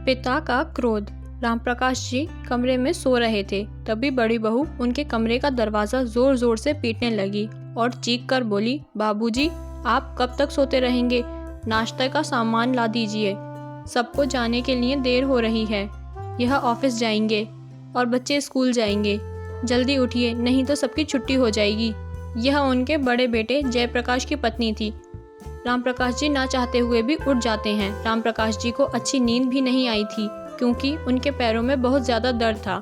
पिता का क्रोध। रामप्रकाश जी कमरे में सो रहे थे, तभी बड़ी बहू उनके कमरे का दरवाजा जोर जोर से पीटने लगी और चीख कर बोली, बाबूजी आप कब तक सोते रहेंगे? नाश्ते का सामान ला दीजिए। सबको जाने के लिए देर हो रही है। यह ऑफिस जाएंगे और बच्चे स्कूल जाएंगे। जल्दी उठिए, नहीं तो सबकी छुट्टी हो जाएगी। यह उनके बड़े बेटे जयप्रकाश की पत्नी थी। रामप्रकाश जी ना चाहते हुए भी उठ जाते हैं। रामप्रकाश जी को अच्छी नींद भी नहीं आई थी क्योंकि उनके पैरों में बहुत ज़्यादा दर्द था।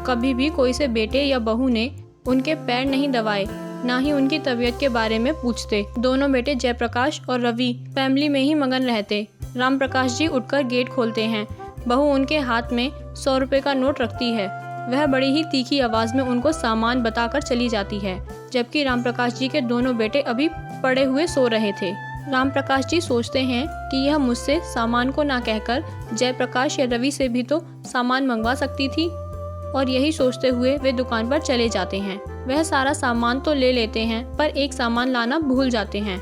कभी भी कोई से बेटे या बहू ने उनके पैर नहीं दबाए, ना ही उनकी तबीयत के बारे में पूछते। दोनों बेटे जयप्रकाश और रवि फैमिली में ही मगन रहते। रामप्रकाश जी उठकर गेट खोलते हैं। बहू उनके हाथ में 100 रुपये का नोट रखती है। वह बड़ी ही तीखी आवाज़ में उनको सामान बताकर चली जाती है, जबकि रामप्रकाश जी के दोनों बेटे अभी पड़े हुए सो रहे थे। रामप्रकाश जी सोचते हैं कि यह मुझसे सामान को ना कहकर जयप्रकाश या रवि से भी तो सामान मंगवा सकती थी, और यही सोचते हुए वे दुकान पर चले जाते हैं। वह सारा सामान तो ले लेते हैं पर एक सामान लाना भूल जाते हैं,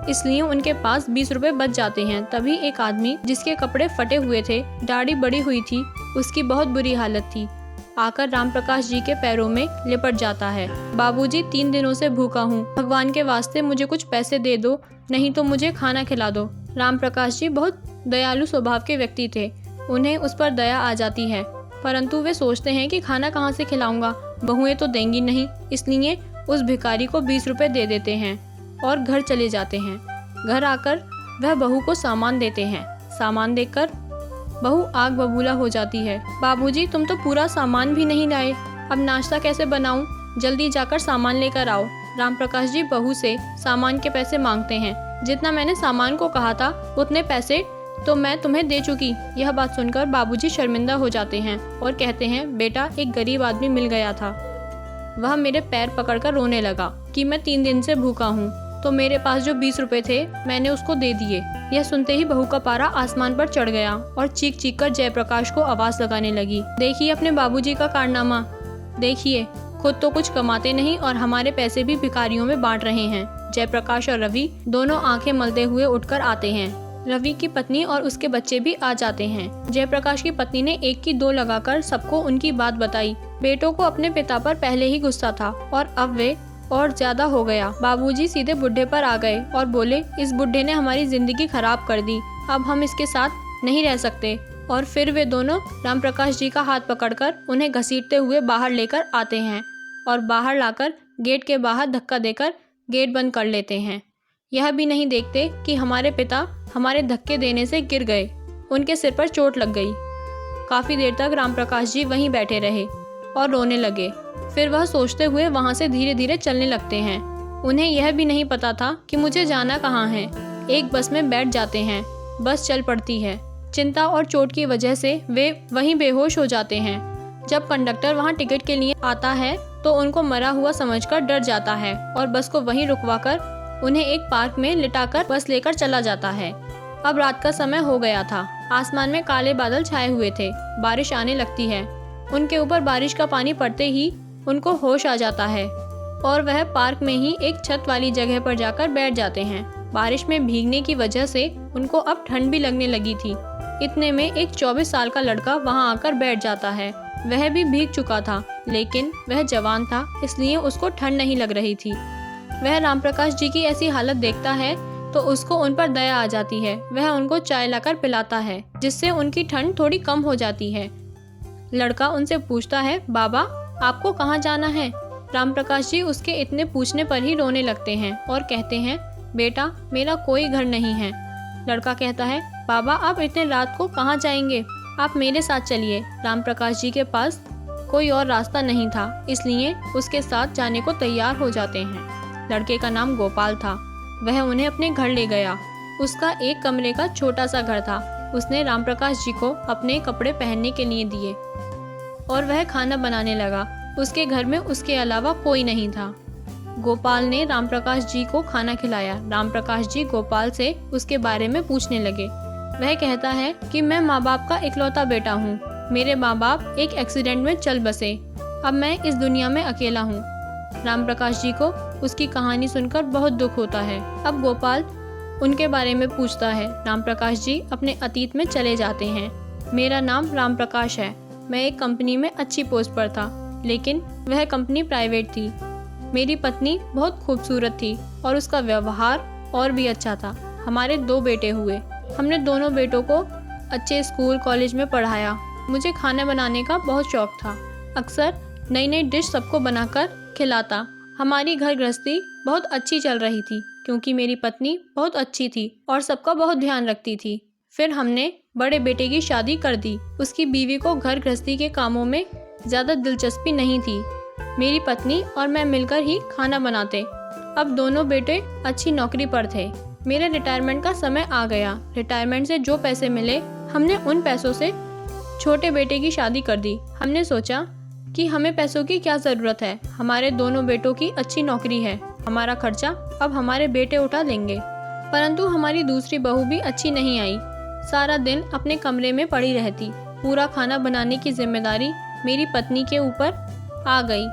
इसलिए उनके पास 20 रुपए बच जाते हैं। तभी एक आदमी जिसके कपड़े फटे हुए थे, दाढ़ी बड़ी हुई थी, उसकी बहुत बुरी हालत थी, आकर रामप्रकाश जी के पैरों में लिपट जाता है। बाबूजी 3 दिनों से भूखा हूँ, भगवान के वास्ते मुझे कुछ पैसे दे दो, नहीं तो मुझे खाना खिला दो। रामप्रकाश जी बहुत दयालु स्वभाव के व्यक्ति थे। उन्हें उस पर दया आ जाती है, परंतु वे सोचते हैं कि खाना कहाँ से खिलाऊंगा, बहुएं तो देंगी नहीं, इसलिए उस भिखारी को 20 रुपए दे देते हैं और घर चले जाते हैं। घर आकर वह बहू को सामान देते हैं। सामान देखकर बहू आग बबूला हो जाती है। बाबूजी तुम तो पूरा सामान भी नहीं लाए, अब नाश्ता कैसे बनाऊं? जल्दी जाकर सामान लेकर आओ। रामप्रकाश जी बहू से सामान के पैसे मांगते हैं। जितना मैंने सामान को कहा था उतने पैसे तो मैं तुम्हें दे चुकी। यह बात सुनकर बाबूजी शर्मिंदा हो जाते हैं और कहते हैं, बेटा एक गरीब आदमी मिल गया था, वह मेरे पैर पकड़कर रोने लगा कि मैं 3 दिन से भूखा हूँ, तो मेरे पास जो 20 रुपए थे मैंने उसको दे दिए। यह सुनते ही बहू का पारा आसमान पर चढ़ गया और चीख चीख कर जयप्रकाश को आवाज लगाने लगी, देखिए अपने बाबूजी का कारनामा, देखिए खुद तो कुछ कमाते नहीं और हमारे पैसे भी भिखारियों में बांट रहे हैं। जयप्रकाश और रवि दोनों आंखें मलते हुए उठकर आते हैं। रवि की पत्नी और उसके बच्चे भी आ जाते हैं। जयप्रकाश की पत्नी ने 1 की 2 लगाकर सबको उनकी बात बताई। बेटों को अपने पिता पर पहले ही गुस्सा था और अब वे और ज्यादा हो गया। बाबूजी सीधे बुढ़े पर आ गए और बोले, इस बुढ़े ने हमारी जिंदगी खराब कर दी, अब हम इसके साथ नहीं रह सकते। और फिर वे दोनों रामप्रकाश जी का हाथ पकड़कर उन्हें घसीटते हुए बाहर लेकर आते हैं और बाहर लाकर गेट के बाहर धक्का देकर गेट बंद कर लेते हैं। यह भी नहीं देखते कि हमारे पिता हमारे धक्के देने से गिर गए, उनके सिर पर चोट लग गई। काफी देर तक रामप्रकाश जी वहीं बैठे रहे और रोने लगे। फिर वह सोचते हुए वहां से धीरे धीरे चलने लगते हैं। उन्हें यह भी नहीं पता था कि मुझे जाना कहाँ है। एक बस में बैठ जाते हैं, बस चल पड़ती है। चिंता और चोट की वजह से वे वहीं बेहोश हो जाते हैं। जब कंडक्टर वहां टिकट के लिए आता है तो उनको मरा हुआ समझकर डर जाता है और बस को वहीं रुकवाकर उन्हें एक पार्क में लिटाकर बस लेकर चला जाता है। अब रात का समय हो गया था। आसमान में काले बादल छाए हुए थे, बारिश आने लगती है। उनके ऊपर बारिश का पानी पड़ते ही उनको होश आ जाता है और वह पार्क में ही एक छत वाली जगह पर जाकर बैठ जाते हैं। बारिश में भीगने की वजह से उनको अब ठंड भी लगने लगी थी। इतने में एक 24 साल का लड़का वहां आकर बैठ जाता है। वह भी भीग चुका था, लेकिन वह जवान था, इसलिए उसको ठंड नहीं लग रही थी। वह रामप्रकाश जी की ऐसी हालत देखता है तो उसको उन पर दया आ जाती है। वह उनको चाय लाकर पिलाता है, जिससे उनकी ठंड थोड़ी कम हो जाती है। लड़का उनसे पूछता है, बाबा आपको कहाँ जाना है? रामप्रकाश जी उसके इतने पूछने पर ही रोने लगते हैं और कहते हैं, बेटा मेरा कोई घर नहीं है। लड़का कहता है, बाबा आप इतने रात को कहाँ जाएंगे, आप मेरे साथ चलिए। रामप्रकाश जी के पास कोई और रास्ता नहीं था, इसलिए उसके साथ जाने को तैयार हो जाते हैं। लड़के का नाम गोपाल था। वह उन्हें अपने घर ले गया। उसका एक कमरे का छोटा सा घर था। उसने रामप्रकाश जी को अपने कपड़े पहनने के लिए दिए और वह खाना बनाने लगा। उसके घर में उसके अलावा कोई नहीं था। गोपाल ने रामप्रकाश जी को खाना खिलाया। रामप्रकाश जी गोपाल से उसके बारे में पूछने लगे। वह कहता है कि मैं माँ बाप का इकलौता बेटा हूँ। मेरे माँ बाप एक एक्सीडेंट में चल बसे, अब मैं इस दुनिया में अकेला हूँ। रामप्रकाश जी को उसकी कहानी सुनकर बहुत दुख होता है। अब गोपाल उनके बारे में पूछता है। रामप्रकाश जी अपने अतीत में चले जाते हैं। मेरा नाम राम प्रकाश है। मैं एक कंपनी में अच्छी पोस्ट पर था, लेकिन वह कंपनी प्राइवेट थी। मेरी पत्नी बहुत खूबसूरत थी और उसका व्यवहार और भी अच्छा था। हमारे 2 बेटे हुए। हमने दोनों बेटों को अच्छे स्कूल कॉलेज में पढ़ाया। मुझे खाना बनाने का बहुत शौक था। अक्सर नई नई डिश सबको बनाकर खिलाता। हमारी घर गृहस्थी बहुत अच्छी चल रही थी क्योंकि मेरी पत्नी बहुत अच्छी थी और सबका बहुत ध्यान रखती थी। फिर हमने बड़े बेटे की शादी कर दी। उसकी बीवी को घर गृहस्थी के कामों में ज़्यादा दिलचस्पी नहीं थी। मेरी पत्नी और मैं मिलकर ही खाना बनाते। अब दोनों बेटे अच्छी नौकरी पर थे। मेरे रिटायरमेंट का समय आ गया। रिटायरमेंट से जो पैसे मिले, हमने उन पैसों से छोटे बेटे की शादी कर दी। हमने सोचा कि हमें पैसों की क्या ज़रूरत है, हमारे दोनों बेटों की अच्छी नौकरी है, हमारा खर्चा अब हमारे बेटे उठा लेंगे। परंतु हमारी दूसरी बहू भी अच्छी नहीं आई। सारा दिन अपने कमरे में पड़ी रहती। पूरा खाना बनाने की जिम्मेदारी मेरी पत्नी के ऊपर आ गई।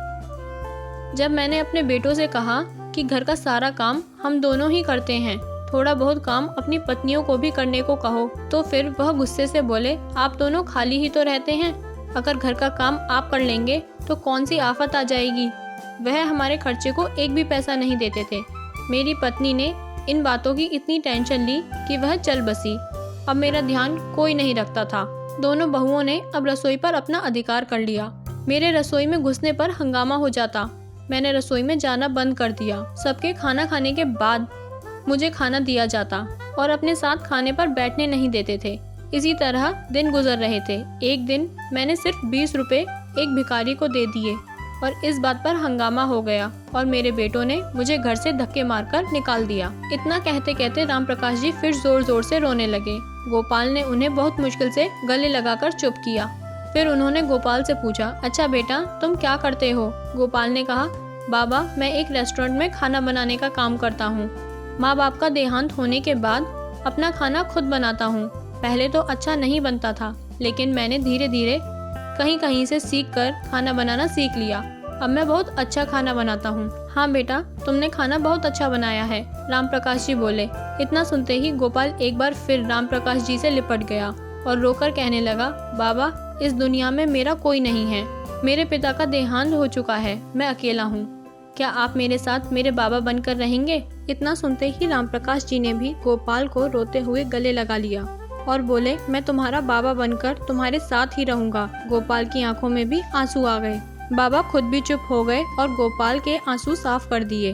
जब मैंने अपने बेटों से कहा कि घर का सारा काम हम दोनों ही करते हैं, थोड़ा बहुत काम अपनी पत्नियों को भी करने को कहो, तो फिर वह गुस्से से बोले, आप दोनों खाली ही तो रहते हैं, अगर घर का काम आप कर लेंगे तो कौन सी आफत आ जाएगी। वह हमारे खर्चे को एक भी पैसा नहीं देते थे। मेरी पत्नी ने इन बातों की इतनी टेंशन ली कि वह चल बसी। अब मेरा ध्यान कोई नहीं रखता था। दोनों बहुओं ने अब रसोई पर अपना अधिकार कर लिया। मेरे रसोई में घुसने पर हंगामा हो जाता। मैंने रसोई में जाना बंद कर दिया। सबके खाना खाने के बाद मुझे खाना दिया जाता और अपने साथ खाने पर बैठने नहीं देते थे। इसी तरह दिन गुजर रहे थे। एक दिन मैंने सिर्फ 20 रुपए एक भिखारी को दे दिए और इस बात पर हंगामा हो गया और मेरे बेटों ने मुझे घर से धक्के मारकर निकाल दिया। इतना कहते कहते राम प्रकाश जी फिर जोर जोर से रोने लगे। गोपाल ने उन्हें बहुत मुश्किल से गले लगाकर चुप किया। फिर उन्होंने गोपाल से पूछा, अच्छा बेटा, तुम क्या करते हो? गोपाल ने कहा, बाबा, मैं एक रेस्टोरेंट में खाना बनाने का काम करता हूँ। माँ बाप का देहांत होने के बाद अपना खाना खुद बनाता हूँ। पहले तो अच्छा नहीं बनता था, लेकिन मैंने धीरे धीरे कहीं कहीं से सीख कर खाना बनाना सीख लिया। अब मैं बहुत अच्छा खाना बनाता हूँ। हाँ बेटा, तुमने खाना बहुत अच्छा बनाया है, राम प्रकाश जी बोले। इतना सुनते ही गोपाल एक बार फिर राम प्रकाश जी से लिपट गया और रोकर कहने लगा, बाबा, इस दुनिया में मेरा कोई नहीं है। मेरे पिता का देहांत हो चुका है, मैं अकेला हूँ। क्या आप मेरे साथ मेरे बाबा बनकर रहेंगे? इतना सुनते ही राम प्रकाश जी ने भी गोपाल को रोते हुए गले लगा लिया और बोले, मैं तुम्हारा बाबा बनकर तुम्हारे साथ ही रहूंगा। गोपाल की आंखों में भी आंसू आ गए। बाबा खुद भी चुप हो गए और गोपाल के आंसू साफ कर दिए।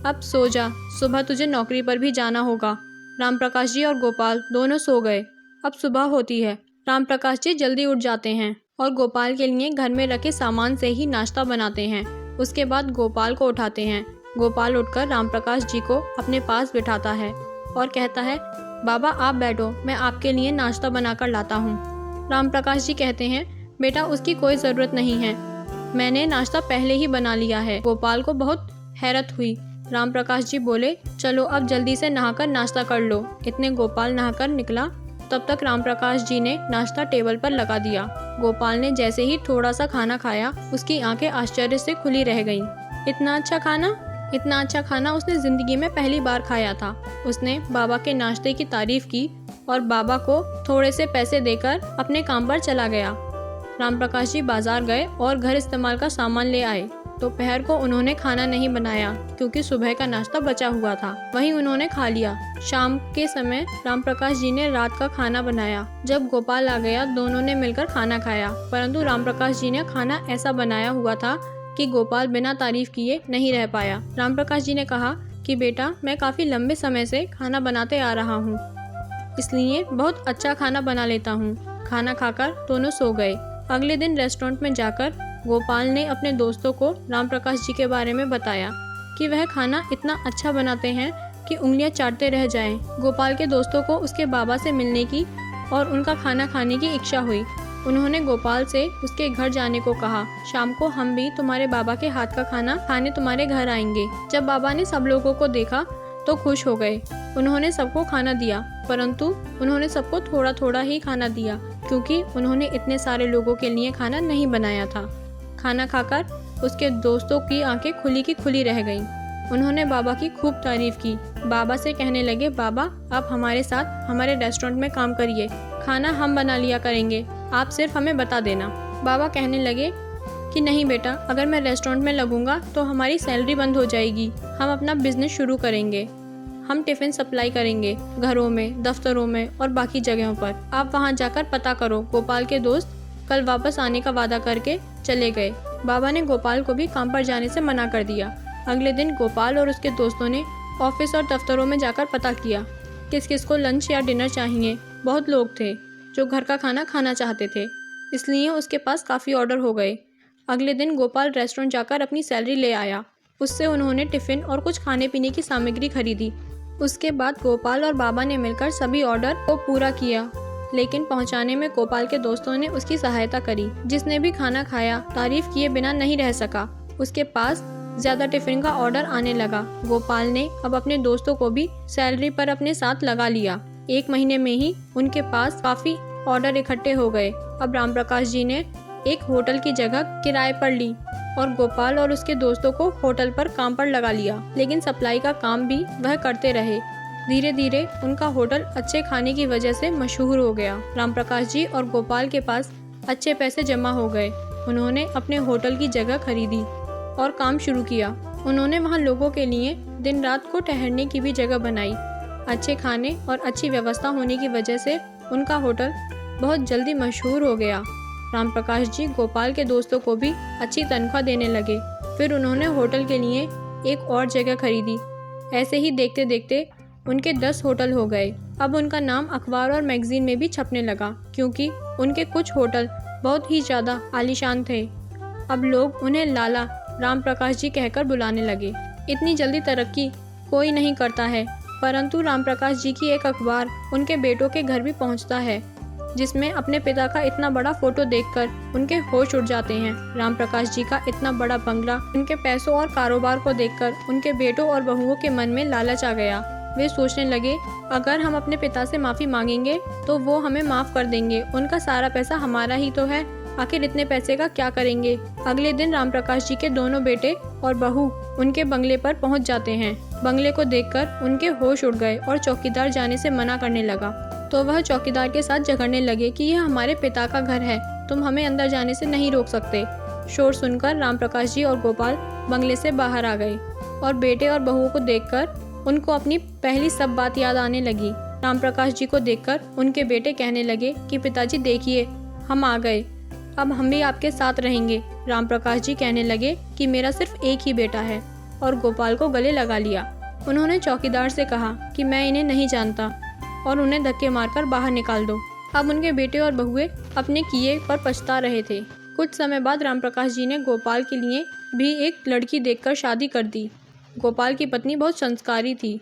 अब सो जा, सुबह तुझे नौकरी पर भी जाना होगा। राम प्रकाश जी और गोपाल दोनों सो गए। अब सुबह होती है। राम प्रकाश जी जल्दी उठ जाते हैं और गोपाल के लिए घर में रखे सामान से ही नाश्ता बनाते हैं। उसके बाद गोपाल को उठाते हैं। गोपाल उठकर राम प्रकाश जी को अपने पास बिठाता है और कहता है, बाबा आप बैठो, मैं आपके लिए नाश्ता बनाकर लाता हूँ। राम प्रकाश जी कहते हैं, बेटा उसकी कोई ज़रूरत नहीं है, मैंने नाश्ता पहले ही बना लिया है। गोपाल को बहुत हैरत हुई। राम प्रकाश जी बोले, चलो अब जल्दी से नहाकर नाश्ता कर लो। इतने गोपाल नहाकर निकला, तब तक राम प्रकाश जी ने नाश्ता टेबल पर लगा दिया। गोपाल ने जैसे ही थोड़ा सा खाना खाया, उसकी आंखें आश्चर्य से खुली रह गईं। इतना अच्छा खाना उसने जिंदगी में पहली बार खाया था। उसने बाबा के नाश्ते की तारीफ की और बाबा को थोड़े से पैसे देकर अपने काम पर चला गया। राम प्रकाश जी बाजार गए और घर इस्तेमाल का सामान ले आए। दोपहर को उन्होंने खाना नहीं बनाया क्योंकि सुबह का नाश्ता बचा हुआ था, वहीं उन्होंने खा लिया। शाम के समय राम प्रकाश जी ने रात का खाना बनाया। जब गोपाल आ गया, दोनों ने मिलकर खाना खाया, परंतु राम प्रकाश जी ने खाना ऐसा बनाया हुआ था कि गोपाल बिना तारीफ किए नहीं रह पाया। राम प्रकाश जी ने कहा कि बेटा, मैं काफ़ी लंबे समय से खाना बनाते आ रहा हूँ, इसलिए बहुत अच्छा खाना बना लेता हूँ। खाना खाकर दोनों सो गए। अगले दिन रेस्टोरेंट में जाकर गोपाल ने अपने दोस्तों को राम प्रकाश जी के बारे में बताया कि वह खाना इतना अच्छा बनाते हैं कि उंगलियां चाटते रह जाएं। गोपाल के दोस्तों को उसके बाबा से मिलने की और उनका खाना खाने की इच्छा हुई। उन्होंने गोपाल से उसके घर जाने को कहा। शाम को हम भी तुम्हारे बाबा के हाथ का खाना खाने तुम्हारे घर आएंगे। जब बाबा ने सब लोगों को देखा तो खुश हो गए। उन्होंने सबको खाना दिया, परंतु उन्होंने सबको थोड़ा थोड़ा ही खाना दिया क्योंकि उन्होंने इतने सारे लोगों के लिए खाना नहीं बनाया था। खाना खाकर उसके दोस्तों की आंखें खुली की खुली रह गईं। उन्होंने बाबा की खूब तारीफ की। बाबा से कहने लगे, बाबा आप हमारे साथ हमारे रेस्टोरेंट में काम करिए, खाना हम बना लिया करेंगे। आप सिर्फ हमें बता देना। बाबा कहने लगे कि नहीं बेटा, अगर मैं रेस्टोरेंट में लगूंगा तो हमारी सैलरी बंद हो जाएगी। हम अपना बिजनेस शुरू करेंगे। हम टिफ़िन सप्लाई करेंगे घरों में, दफ्तरों में और बाकी जगहों पर। आप वहाँ जाकर पता करो। गोपाल के दोस्त कल वापस आने का वादा करके चले गए। बाबा ने गोपाल को भी काम पर जाने से मना कर दिया। अगले दिन गोपाल और उसके दोस्तों ने ऑफिस और दफ्तरों में जाकर पता किया किस किस को लंच या डिनर चाहिए। बहुत लोग थे जो घर का खाना खाना चाहते थे, इसलिए उसके पास काफ़ी ऑर्डर हो गए। अगले दिन गोपाल रेस्टोरेंट जाकर अपनी सैलरी ले आया। उससे उन्होंने टिफ़िन और कुछ खाने पीने की सामग्री खरीदी। उसके बाद गोपाल और बाबा ने मिलकर सभी ऑर्डर को पूरा किया, लेकिन पहुंचाने में गोपाल के दोस्तों ने उसकी सहायता करी। जिसने भी खाना खाया तारीफ किए बिना नहीं रह सका। उसके पास ज़्यादा टिफ़िन का ऑर्डर आने लगा। गोपाल ने अब अपने दोस्तों को भी सैलरी पर अपने साथ लगा लिया। 1 महीने में ही उनके पास काफ़ी ऑर्डर इकट्ठे हो गए। अब राम प्रकाश जी ने एक होटल की जगह किराए पर ली और गोपाल और उसके दोस्तों को होटल पर काम पर लगा लिया। लेकिन सप्लाई का काम भी वह करते रहे। धीरे धीरे उनका होटल अच्छे खाने की वजह से मशहूर हो गया। राम प्रकाश जी और गोपाल के पास अच्छे पैसे जमा हो गए। उन्होंने अपने होटल की जगह खरीदी और काम शुरू किया। उन्होंने वहाँ लोगों के लिए दिन रात को ठहरने की भी जगह बनाई। अच्छे खाने और अच्छी व्यवस्था होने की वजह से उनका होटल बहुत जल्दी मशहूर हो गया। राम प्रकाश जी गोपाल के दोस्तों को भी अच्छी तनख्वाह देने लगे। फिर उन्होंने होटल के लिए एक और जगह खरीदी। ऐसे ही देखते देखते उनके 10 होटल हो गए। अब उनका नाम अखबार और मैगजीन में भी छपने लगा, क्योंकि उनके कुछ होटल बहुत ही ज़्यादा आलीशान थे। अब लोग उन्हें लाला राम प्रकाश जी कहकर बुलाने लगे। इतनी जल्दी तरक्की कोई नहीं करता है, परंतु राम प्रकाश जी की एक अखबार उनके बेटों के घर भी पहुंचता है, जिसमें अपने पिता का इतना बड़ा फोटो देखकर उनके होश उड़ जाते हैं। राम प्रकाश जी का इतना बड़ा बंगला, उनके पैसों और कारोबार को देखकर उनके बेटों और बहुओं के मन में लालच आ गया। वे सोचने लगे, अगर हम अपने पिता से माफ़ी मांगेंगे तो वो हमें माफ़ कर देंगे। उनका सारा पैसा हमारा ही तो है, आखिर इतने पैसे का क्या करेंगे। अगले दिन राम प्रकाश जी के दोनों बेटे और बहू उनके बंगले पर पहुंच जाते हैं। बंगले को देखकर उनके होश उड़ गए और चौकीदार जाने से मना करने लगा। तो वह चौकीदार के साथ झगड़ने लगे कि यह हमारे पिता का घर है, तुम हमें अंदर जाने से नहीं रोक सकते। शोर सुनकर राम प्रकाश जी और गोपाल बंगले से बाहर आ गए और बेटे और बहुओं को देखकर उनको अपनी पहली सब बात याद आने लगी। राम प्रकाश जी को देखकर उनके बेटे कहने लगे कि पिताजी देखिए, हम आ गए, अब हम भी आपके साथ रहेंगे। राम प्रकाश जी कहने लगे कि मेरा सिर्फ एक ही बेटा है, और गोपाल को गले लगा लिया। उन्होंने चौकीदार से कहा कि मैं इन्हें नहीं जानता और उन्हें धक्के मारकर बाहर निकाल दो। अब उनके बेटे और बहुएं अपने किए पर पछता रहे थे। कुछ समय बाद राम प्रकाश जी ने गोपाल के लिए भी एक लड़की देखकर शादी कर दी। गोपाल की पत्नी बहुत संस्कारी थी।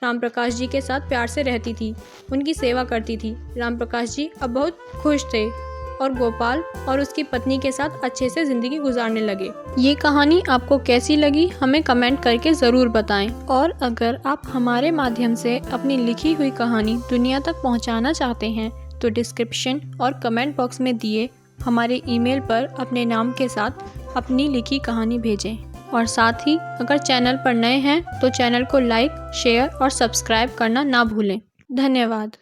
राम प्रकाश जी के साथ प्यार से रहती थी, उनकी सेवा करती थी। राम प्रकाश जी अब बहुत खुश थे और गोपाल और उसकी पत्नी के साथ अच्छे से ज़िंदगी गुजारने लगे। ये कहानी आपको कैसी लगी हमें कमेंट करके ज़रूर बताएं। और अगर आप हमारे माध्यम से अपनी लिखी हुई कहानी दुनिया तक पहुंचाना चाहते हैं तो डिस्क्रिप्शन और कमेंट बॉक्स में दिए हमारे ईमेल पर अपने नाम के साथ अपनी लिखी कहानी भेजें। और साथ ही अगर चैनल पर नए हैं तो चैनल को लाइक, शेयर और सब्सक्राइब करना ना भूलें। धन्यवाद।